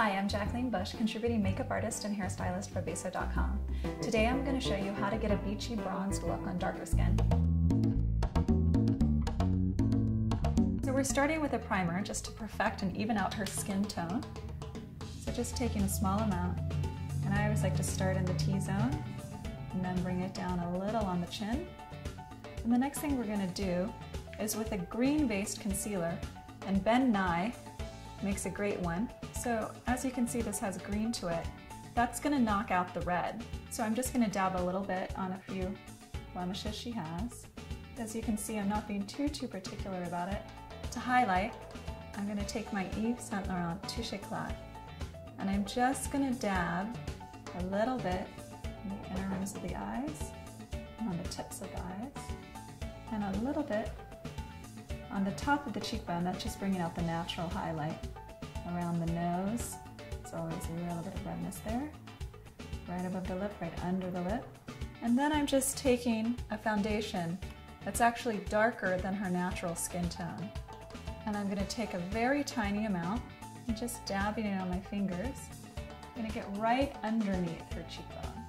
Hi, I'm Jacqueline Bush, contributing makeup artist and hairstylist for Beachy.com. Today I'm going to show you how to get a beachy bronzed look on darker skin. So we're starting with a primer just to perfect and even out her skin tone. So just taking a small amount, and I always like to start in the T-zone and then bring it down a little on the chin. And the next thing we're going to do is with a green-based concealer, and Ben Nye makes a great one. So as you can see, this has green to it. That's going to knock out the red. So I'm just going to dab a little bit on a few blemishes she has. As you can see, I'm not being too particular about it. To highlight, I'm going to take my Yves Saint Laurent Touche Éclat, and I'm just going to dab a little bit in the inner rims of the eyes, and on the tips of the eyes, and a little bit on the top of the cheekbone. That's just bringing out the natural highlight. Around the nose, there's always a little bit of redness there. Right above the lip, right under the lip. And then I'm just taking a foundation that's actually darker than her natural skin tone. And I'm going to take a very tiny amount and just dabbing it on my fingers. I'm going to get right underneath her cheekbone.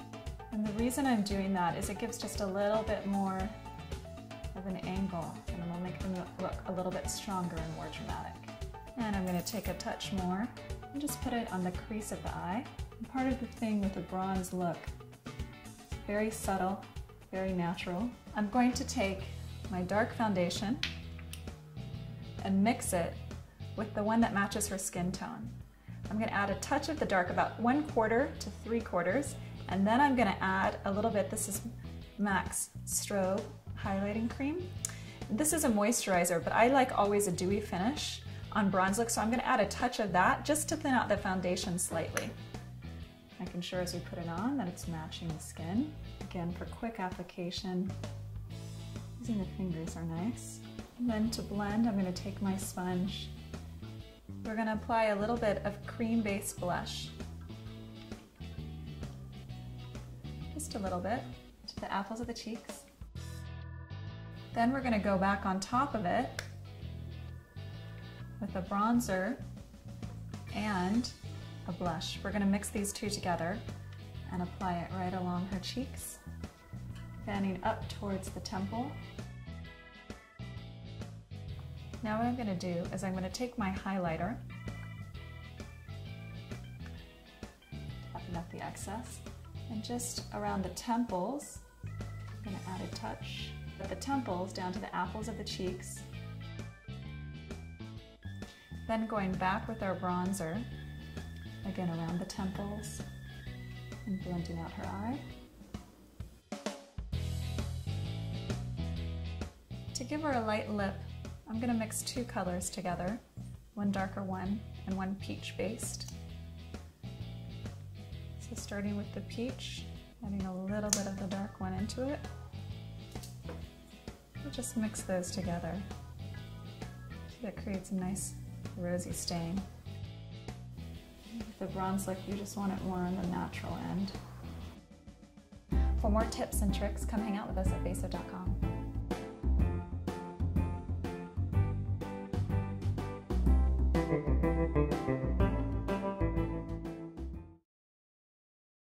And the reason I'm doing that is it gives just a little bit more of an angle, and it will make them look a little bit stronger and more dramatic. And I'm going to take a touch more and just put it on the crease of the eye. And part of the thing with the bronze look, it's very subtle, very natural. I'm going to take my dark foundation and mix it with the one that matches her skin tone. I'm going to add a touch of the dark, about 1/4 to 3/4, and then I'm going to add a little bit. This is MAC's Strobe Highlighting Cream. This is a moisturizer, but I like always a dewy finish on bronze look, so I'm going to add a touch of that just to thin out the foundation slightly. Making sure as we put it on that it's matching the skin. Again, for quick application, using the fingers are nice. And then to blend, I'm going to take my sponge. We're going to apply a little bit of cream-based blush. Just a little bit to the apples of the cheeks. Then we're going to go back on top of it with a bronzer and a blush. We're going to mix these two together and apply it right along her cheeks, fanning up towards the temple. Now what I'm going to do is I'm going to take my highlighter, tapping up the excess, and just around the temples, I'm going to add a touch. At the temples down to the apples of the cheeks. Then going back with our bronzer, again around the temples and blending out her eye. To give her a light lip, I'm going to mix two colors together, one darker one and one peach based. So starting with the peach, adding a little bit of the dark one into it. We'll just mix those together so that creates a nice rosy stain. With the bronze look, you just want it more on the natural end. For more tips and tricks, come hang out with us at Beachy.com.